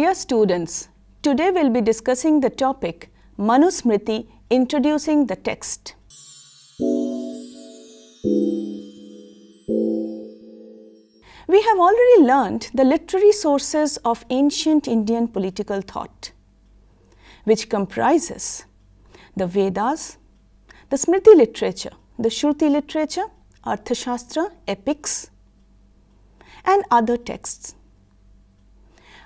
Dear students, today we'll be discussing the topic Manusmriti, introducing the text. We have already learnt the literary sources of ancient Indian political thought, which comprises the Vedas, the Smriti literature, the Shruti literature, Arthashastra, epics, and other texts.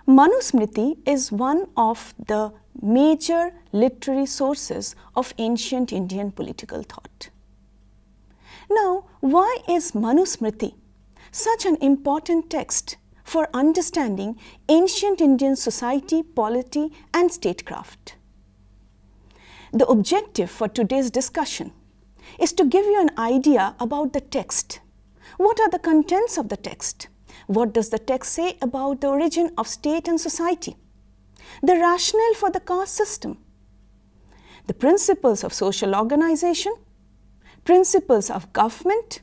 Manusmriti is one of the major literary sources of ancient Indian political thought. Now, why is Manusmriti such an important text for understanding ancient Indian society, polity, and statecraft? The objective for today's discussion is to give you an idea about the text. What are the contents of the text? What does the text say about the origin of state and society? The rationale for the caste system, the principles of social organization, principles of government,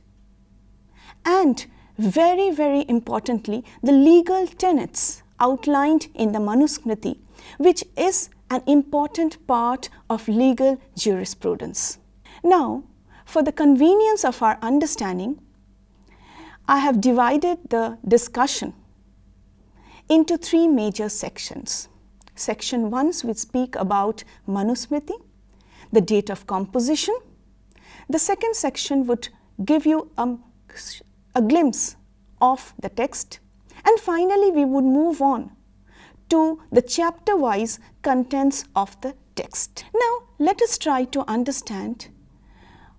and very, very importantly, the legal tenets outlined in the Manusmriti, which is an important part of legal jurisprudence. Now, for the convenience of our understanding, I have divided the discussion into three major sections. Section 1 will speak about Manusmriti, the date of composition. The second section would give you a glimpse of the text, and finally we would move on to the chapter-wise contents of the text. Now, let us try to understand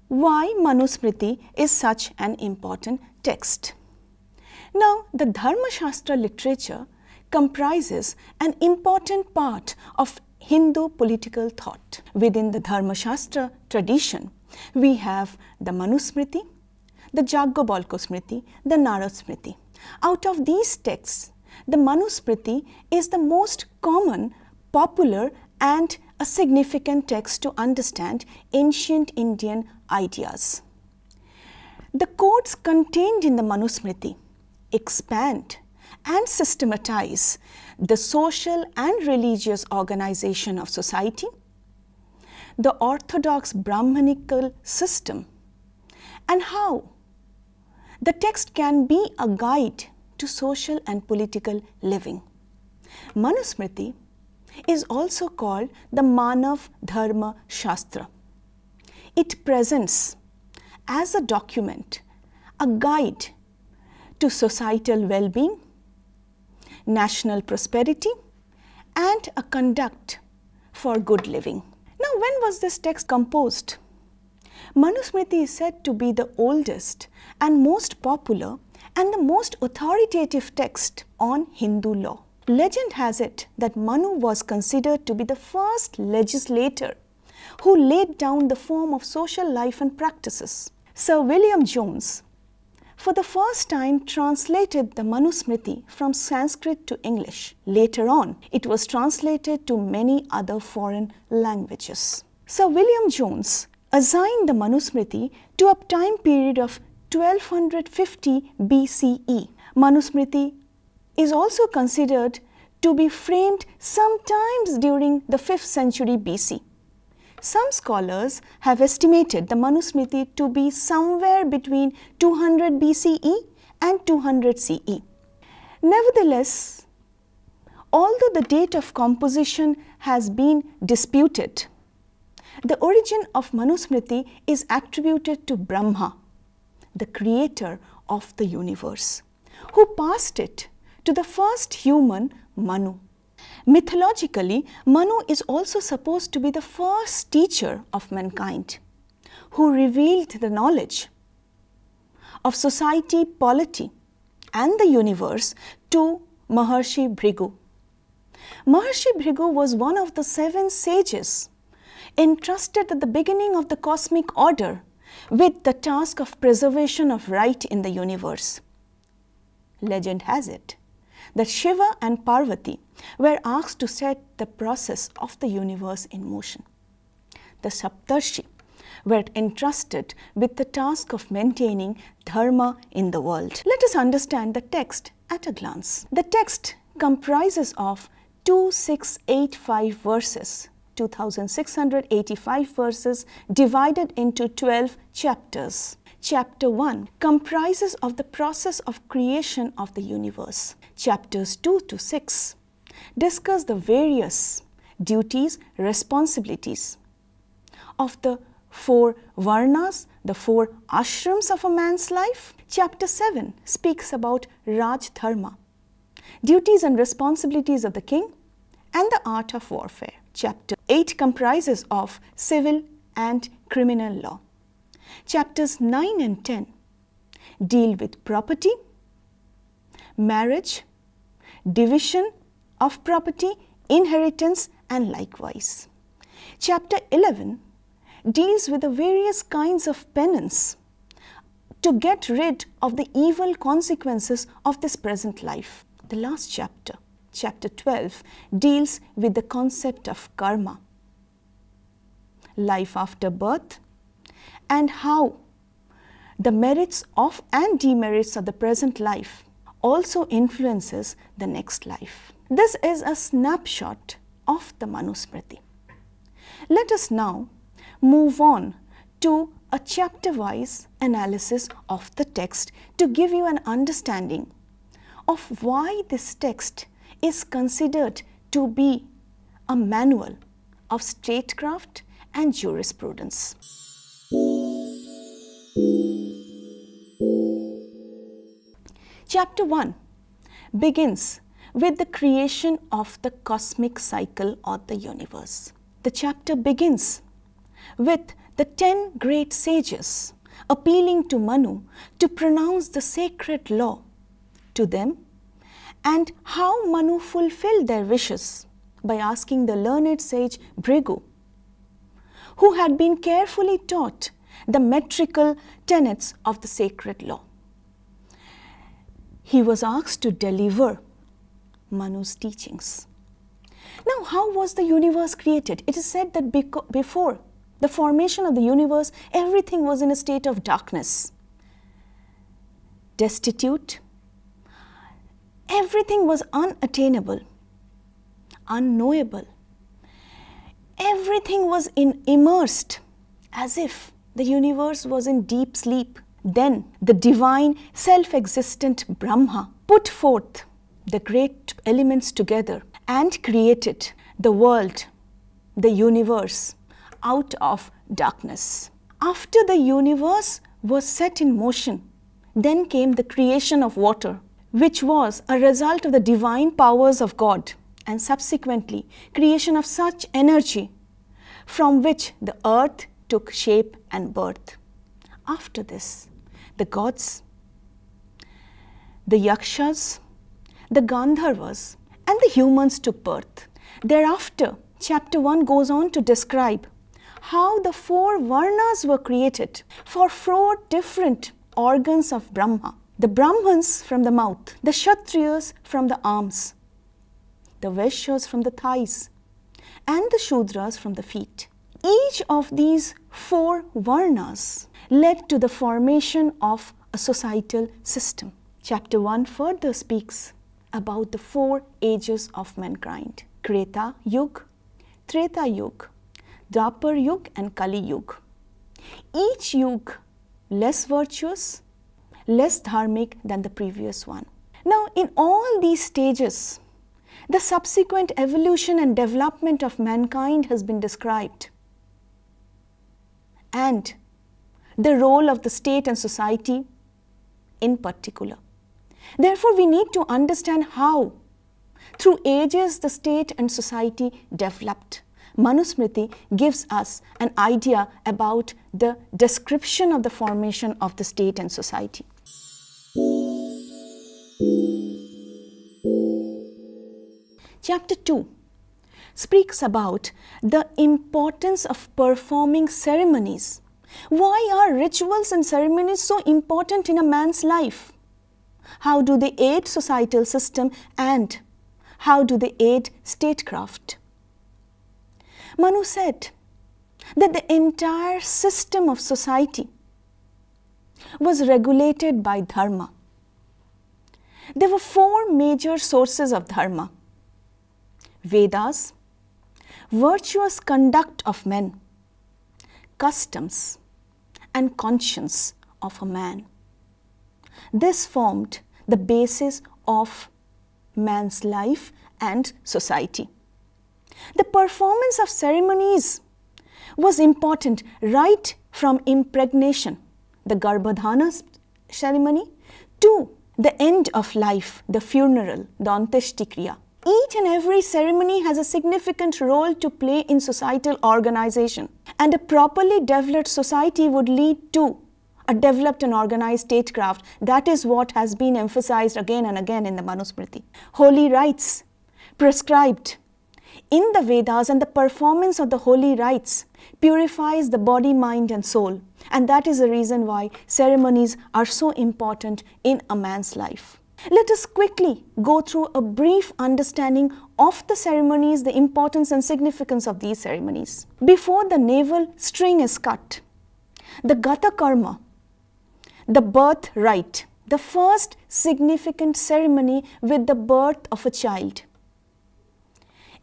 why Manusmriti is such an important text. Now, the Dharma Shastra literature comprises an important part of Hindu political thought. Within the Dharma Shastra tradition, we have the Manusmriti, the Yajnavalkya Smriti, the Narad Smriti. Out of these texts, the Manusmriti is the most common, popular, and a significant text to understand ancient Indian ideas. The codes contained in the Manusmriti expand and systematize the social and religious organization of society, the orthodox Brahmanical system, and how the text can be a guide to social and political living. Manusmriti is also called the Manav Dharma Shastra. It presents as a document a guide to societal well-being, national prosperity, and a conduct for good living. Now, when was this text composed? Manusmriti is said to be the oldest and most popular and the most authoritative text on Hindu law. Legend has it that Manu was considered to be the first legislator who laid down the form of social life and practices. Sir William Jones, for the first time, translated the Manusmriti from Sanskrit to English. Later on, it was translated to many other foreign languages. Sir William Jones assigned the Manusmriti to a time period of 1250 BCE. Manusmriti is also considered to be framed sometimes during the 5th century BC. Some scholars have estimated the Manusmriti to be somewhere between 200 BCE and 200 CE. Nevertheless, although the date of composition has been disputed, the origin of Manusmriti is attributed to Brahma, the creator of the universe, who passed it to the first human, Manu. Mythologically, Manu is also supposed to be the first teacher of mankind, who revealed the knowledge of society, polity, and the universe to Maharshi Bhrigu. Maharshi Bhrigu was one of the 7 sages entrusted at the beginning of the cosmic order with the task of preservation of right in the universe. Legend has it that Shiva and Parvati were asked to set the process of the universe in motion. The Saptarshi were entrusted with the task of maintaining dharma in the world. Let us understand the text at a glance. The text comprises of 2685 verses, 2685 verses divided into 12 chapters. Chapter 1 comprises of the process of creation of the universe. Chapters 2 to 6 discuss the various duties, responsibilities of the 4 varnas, the 4 ashrams of a man's life. Chapter 7 speaks about Raj Dharma, duties and responsibilities of the king and the art of warfare. Chapter 8 comprises of civil and criminal law. Chapters 9 and 10 deal with property, marriage, division of property, inheritance, and likewise. Chapter 11 deals with the various kinds of penance to get rid of the evil consequences of this present life. The last chapter, chapter 12, deals with the concept of karma, life after birth, and how the merits of and demerits of the present life also influences the next life. This is a snapshot of the Manusmriti. Let us now move on to a chapter-wise analysis of the text to give you an understanding of why this text is considered to be a manual of statecraft and jurisprudence. Chapter 1 begins with the creation of the cosmic cycle or the universe. The chapter begins with the 10 great sages appealing to Manu to pronounce the sacred law to them, and how Manu fulfilled their wishes by asking the learned sage Bhrigu, who had been carefully taught the metrical tenets of the sacred law. He was asked to deliver Manu's teachings. Now, how was the universe created? It is said that before the formation of the universe, everything was in a state of darkness, destitute. Everything was unattainable, unknowable. Everything was immersed as if the universe was in deep sleep. Then the divine self-existent Brahma put forth the great elements together and created the world, the universe, out of darkness. After the universe was set in motion, then came the creation of water, which was a result of the divine powers of God, and subsequently creation of such energy from which the earth took shape and birth. After this, the gods, the yakshas, the gandharvas, and the humans took birth. Thereafter, chapter 1 goes on to describe how the 4 varnas were created for 4 different organs of Brahma. The Brahmans from the mouth, the Kshatriyas from the arms, the Vaishyas from the thighs, and the Shudras from the feet. Each of these 4 varnas led to the formation of a societal system. Chapter 1 further speaks about the 4 ages of mankind: Kreta Yug, Treta Yug, Dwapar Yug, and Kali Yug. Each yug less virtuous, less dharmic than the previous one. Now, in all these stages, the subsequent evolution and development of mankind has been described, and the role of the state and society in particular. Therefore, we need to understand how, through ages, the state and society developed. Manusmriti gives us an idea about the description of the formation of the state and society. Chapter 2 speaks about the importance of performing ceremonies. Why are rituals and ceremonies so important in a man's life? How do they aid societal system, and how do they aid statecraft? Manu said that the entire system of society was regulated by dharma. There were 4 major sources of dharma, Vedas, virtuous conduct of men, customs and conscience of a man. This formed the basis of man's life and society. The performance of ceremonies was important right from impregnation, the Garbhadhana ceremony, to the end of life, the funeral, the Antyeshti Kriya. Each and every ceremony has a significant role to play in societal organization, and a properly developed society would lead to a developed and organized statecraft. That is what has been emphasized again and again in the Manusmriti. Holy rites prescribed in the Vedas, and the performance of the holy rites purifies the body, mind and soul, and that is the reason why ceremonies are so important in a man's life. Let us quickly go through a brief understanding of the ceremonies, the importance and significance of these ceremonies. Before the navel string is cut, the Gata Karma, the birth rite, the first significant ceremony with the birth of a child.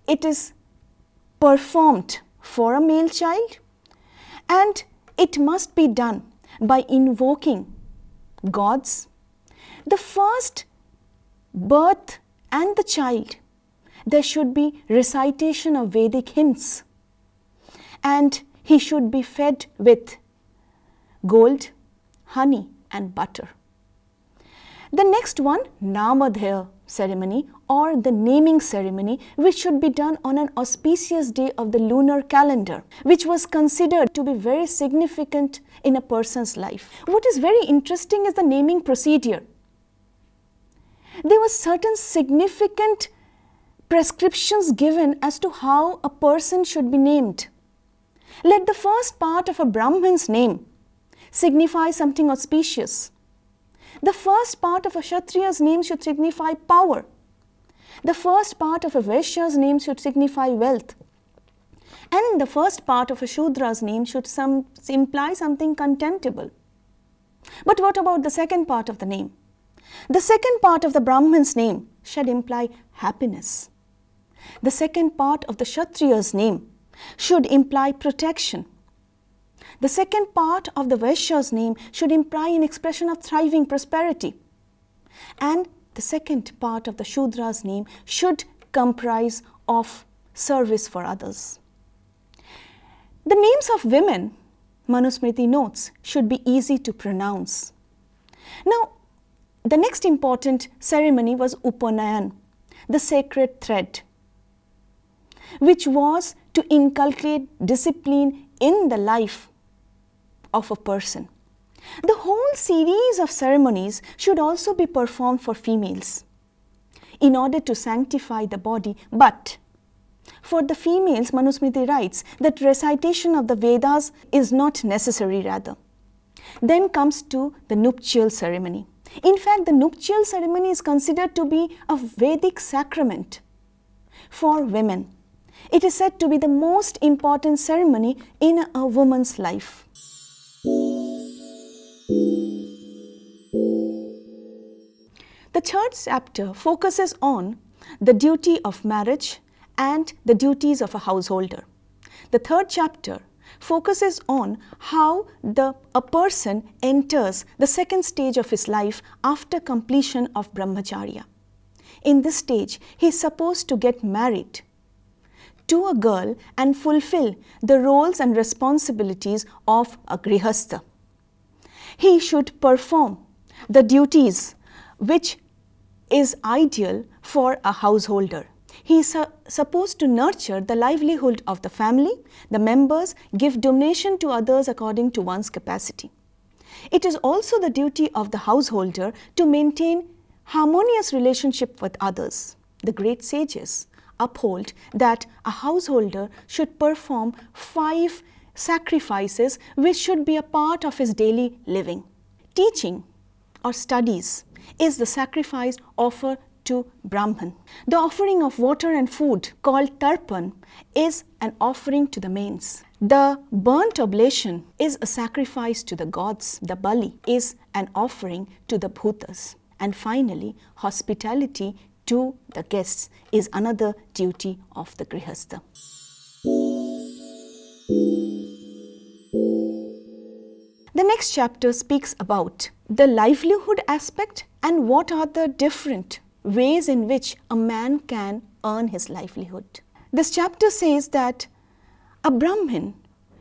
It is performed for a male child, and it must be done by invoking gods. The first birth and the child, there should be recitation of Vedic hymns, and he should be fed with gold, honey and butter. The next one, Namadhaya ceremony or the naming ceremony, which should be done on an auspicious day of the lunar calendar, which was considered to be very significant in a person's life. What is very interesting is the naming procedure. There were certain significant prescriptions given as to how a person should be named. Let the first part of a Brahman's name signify something auspicious. The first part of a Kshatriya's name should signify power. The first part of a Vaishya's name should signify wealth. And the first part of a Shudra's name should imply something contemptible. But what about the second part of the name? The second part of the Brahman's name should imply happiness. The second part of the Kshatriya's name should imply protection. The second part of the Vaishya's name should imply an expression of thriving prosperity. And the second part of the Shudra's name should comprise of service for others. The names of women, Manusmriti notes, should be easy to pronounce. Now, the next important ceremony was Upanayan, the sacred thread, which was to inculcate discipline in the life of a person. The whole series of ceremonies should also be performed for females in order to sanctify the body, but for the females, Manusmriti writes that recitation of the Vedas is not necessary rather. Then comes to the nuptial ceremony. In fact, the nuptial ceremony is considered to be a Vedic sacrament for women. It is said to be the most important ceremony in a woman's life. The third chapter focuses on the duty of marriage and the duties of a householder. The third chapter focuses on how a person enters the second stage of his life after completion of brahmacharya. In this stage, he is supposed to get married to a girl and fulfill the roles and responsibilities of a grihastha. He should perform the duties which is ideal for a householder. He is supposed to nurture the livelihood of the family, the members, give donation to others according to one's capacity. It is also the duty of the householder to maintain harmonious relationship with others. The great sages uphold that a householder should perform 5 sacrifices which should be a part of his daily living. Teaching or studies is the sacrifice offered to Brahman. The offering of water and food called tarpan is an offering to the mains. The burnt oblation is a sacrifice to the gods. The bali is an offering to the bhutas. And finally, hospitality to the guests is another duty of the Grihastha. The next chapter speaks about the livelihood aspect and what are the different ways in which a man can earn his livelihood. This chapter says that a Brahmin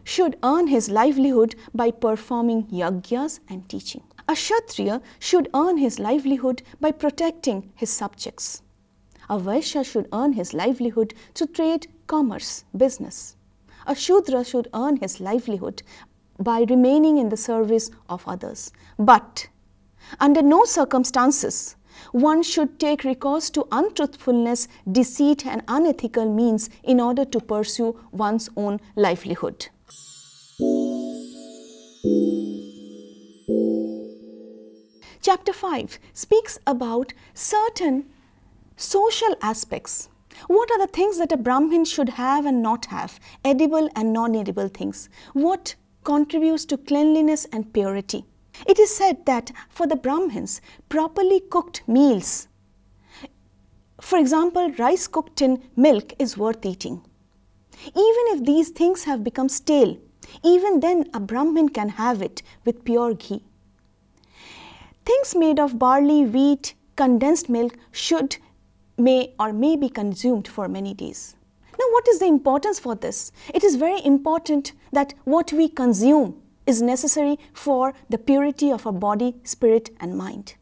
should earn his livelihood by performing yagyas and teaching. A Kshatriya should earn his livelihood by protecting his subjects. A Vaishya should earn his livelihood through trade, commerce, business. A Shudra should earn his livelihood by remaining in the service of others. But under no circumstances one should take recourse to untruthfulness, deceit and unethical means in order to pursue one's own livelihood. Chapter 5 speaks about certain social aspects. What are the things that a Brahmin should have and not have, edible and non-edible things? What contributes to cleanliness and purity? It is said that for the Brahmins, properly cooked meals, for example, rice cooked in milk is worth eating. Even if these things have become stale, even then a Brahmin can have it with pure ghee. Things made of barley, wheat, condensed milk may be consumed for many days. Now, what is the importance for this? It is very important that what we consume is necessary for the purity of our body, spirit and mind.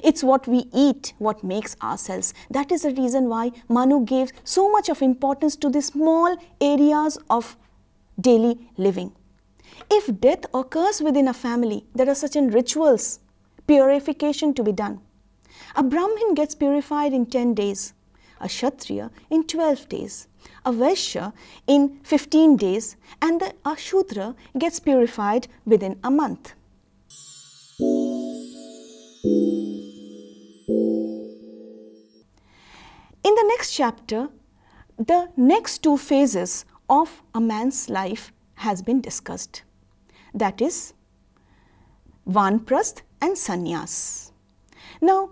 It's what we eat what makes ourselves. That is the reason why Manu gave so much of importance to the small areas of daily living. If death occurs within a family, there are certain rituals, purification to be done. A Brahmin gets purified in 10 days, a Kshatriya in 12 days, a Vaishya in 15 days and the Ashudra gets purified within a month. In the next chapter, the next two phases of a man's life has been discussed. That is Vanprasth and Sannyas. Now,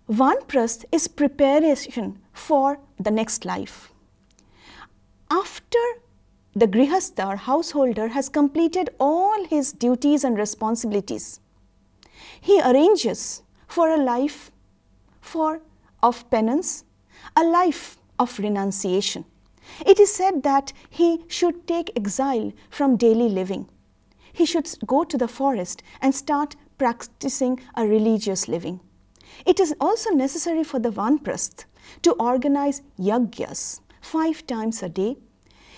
Vanprasth is preparation for the next life. After the Grihastha or householder has completed all his duties and responsibilities, he arranges for a life of penance, a life of renunciation. It is said that he should take exile from daily living. He should go to the forest and start practicing a religious living. It is also necessary for the Vanprasth to organize yagyas 5 times a day,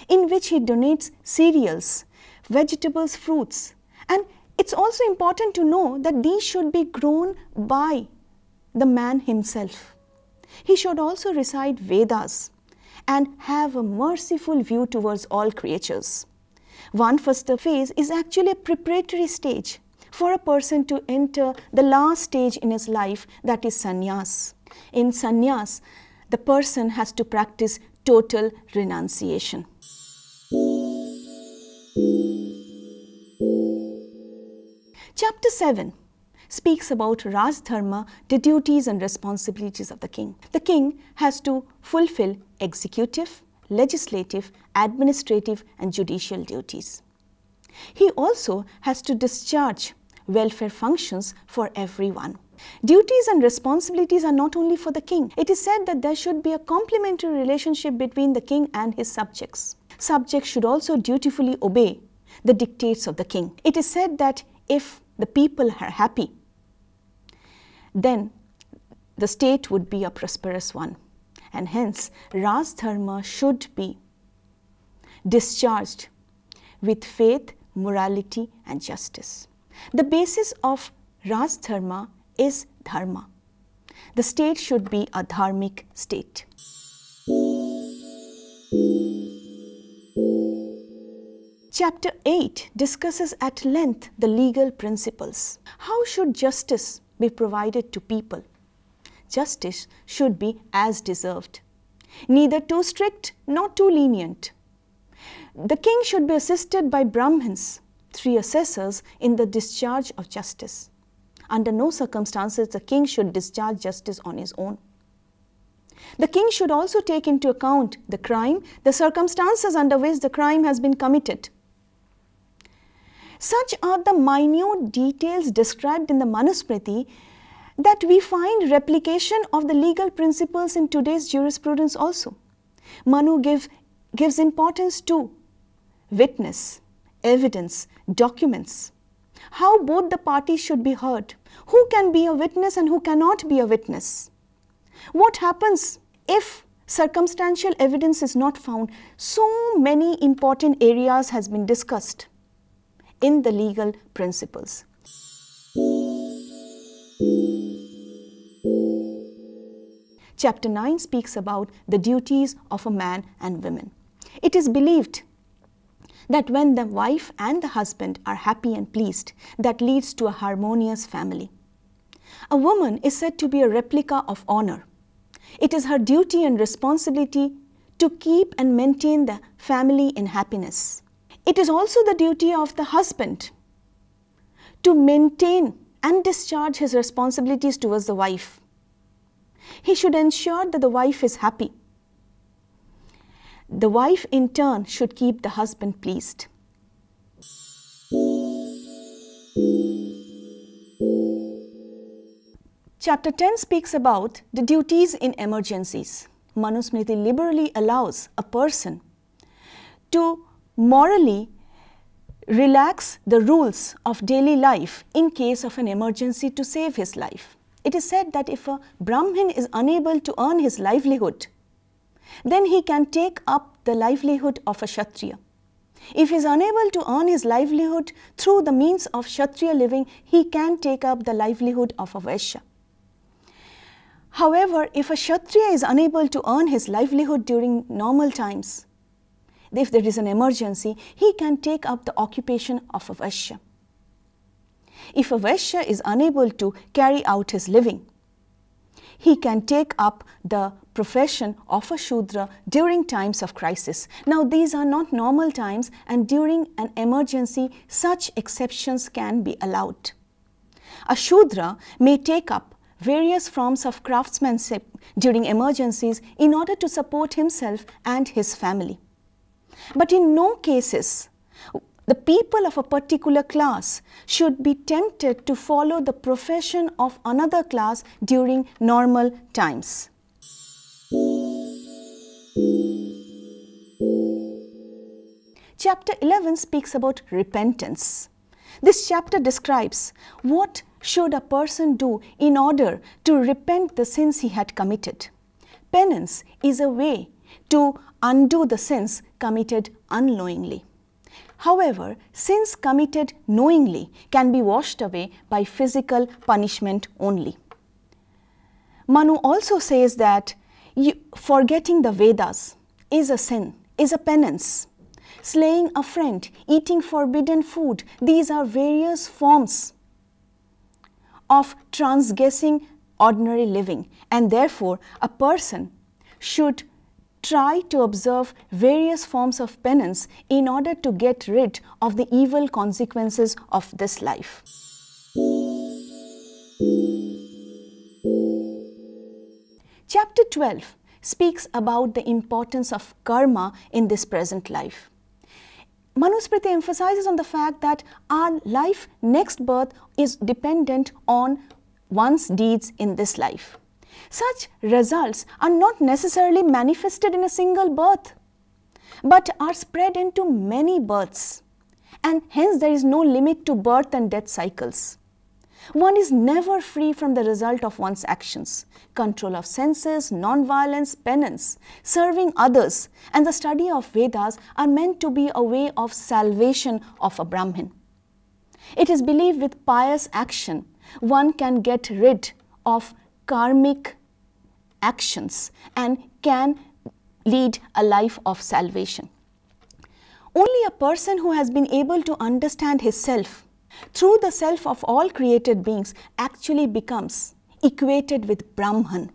in which he donates cereals, vegetables, fruits. And it's also important to know that these should be grown by the man himself. He should also recite Vedas and have a merciful view towards all creatures. Vanprastha phase is actually a preparatory stage for a person to enter the last stage in his life, that is sannyas. In sannyas, the person has to practice total renunciation. Chapter 7 speaks about Rajdharma, the duties and responsibilities of the king. The king has to fulfill executive, legislative, administrative and judicial duties. He also has to discharge welfare functions for everyone. Duties and responsibilities are not only for the king. It is said that there should be a complementary relationship between the king and his subjects. Subjects should also dutifully obey the dictates of the king. It is said that if the people are happy, then the state would be a prosperous one. And hence, Rajdharma should be discharged with faith, morality and justice. The basis of Rajdharma is dharma. The state should be a dharmic state. Chapter 8 discusses at length the legal principles. How should justice be provided to people? Justice should be as deserved, neither too strict nor too lenient. The king should be assisted by Brahmins, 3 assessors, in the discharge of justice. Under no circumstances the king should discharge justice on his own. The king should also take into account the crime, the circumstances under which the crime has been committed. Such are the minute details described in the Manusmriti that we find replication of the legal principles in today's jurisprudence also. Manu gives importance to witness, evidence, documents, how both the parties should be heard, who can be a witness and who cannot be a witness. What happens if circumstantial evidence is not found? So many important areas has been discussed in the legal principles. Chapter 9 speaks about the duties of a man and woman. It is believed that when the wife and the husband are happy and pleased, that leads to a harmonious family. A woman is said to be a replica of honor. It is her duty and responsibility to keep and maintain the family in happiness. It is also the duty of the husband to maintain and discharge his responsibilities towards the wife. He should ensure that the wife is happy. The wife in turn should keep the husband pleased. Chapter 10 speaks about the duties in emergencies. Manusmriti liberally allows a person to morally relax the rules of daily life in case of an emergency to save his life. It is said that if a Brahmin is unable to earn his livelihood, then he can take up the livelihood of a Kshatriya. If he is unable to earn his livelihood through the means of Kshatriya living, he can take up the livelihood of a Vaishya. However, if a Kshatriya is unable to earn his livelihood during normal times, if there is an emergency, he can take up the occupation of a Vaishya. If a Vaishya is unable to carry out his living, he can take up the profession of a Shudra during times of crisis. Now, these are not normal times, and during an emergency, such exceptions can be allowed. A Shudra may take up various forms of craftsmanship during emergencies in order to support himself and his family. But in no cases, the people of a particular class should be tempted to follow the profession of another class during normal times. Chapter 11 speaks about repentance. This chapter describes what should a person do in order to repent the sins he had committed. Penance is a way to undo the sins committed unknowingly. However, sins committed knowingly can be washed away by physical punishment only. Manu also says that forgetting the Vedas is a sin, is a penance. Slaying a friend, eating forbidden food, these are various forms of transgressing ordinary living, and therefore a person should try to observe various forms of penance in order to get rid of the evil consequences of this life. Chapter 12 speaks about the importance of karma in this present life. Manusmriti emphasizes on the fact that our life next birth is dependent on one's deeds in this life. Such results are not necessarily manifested in a single birth, but are spread into many births, and hence there is no limit to birth and death cycles. One is never free from the result of one's actions. Control of senses, non-violence, penance, serving others, and the study of Vedas are meant to be a way of salvation of a Brahmin. It is believed with pious action, one can get rid of karmic actions and can lead a life of salvation. Only a person who has been able to understand his self through the self of all created beings actually becomes equated with Brahman.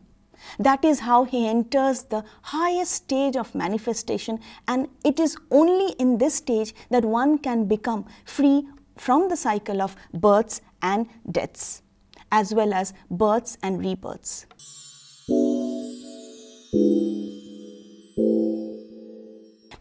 That is how he enters the highest stage of manifestation, and it is only in this stage that one can become free from the cycle of births and deaths, as well as births and rebirths.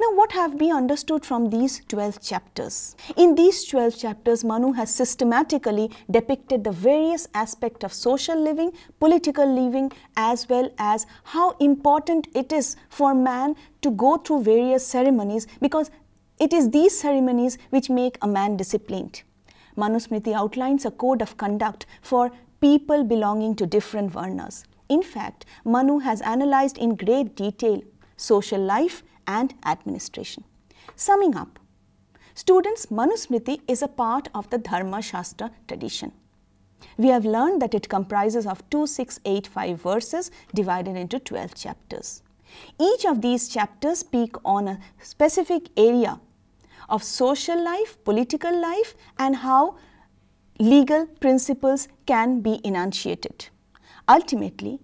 Now, what have we understood from these 12 chapters? In these 12 chapters, Manu has systematically depicted the various aspects of social living, political living, as well as how important it is for man to go through various ceremonies, because it is these ceremonies which make a man disciplined. Manusmriti outlines a code of conduct for people belonging to different varnas. In fact, Manu has analyzed in great detail social life and administration. Summing up, students, Manusmriti is a part of the Dharma Shastra tradition. We have learned that it comprises of 2685 verses divided into 12 chapters. Each of these chapters speak on a specific area of social life, political life, and how legal principles can be enunciated. Ultimately,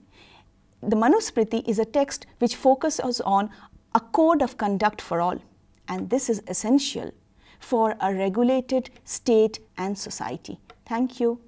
the Manusmriti is a text which focuses on a code of conduct for all, and this is essential for a regulated state and society. Thank you.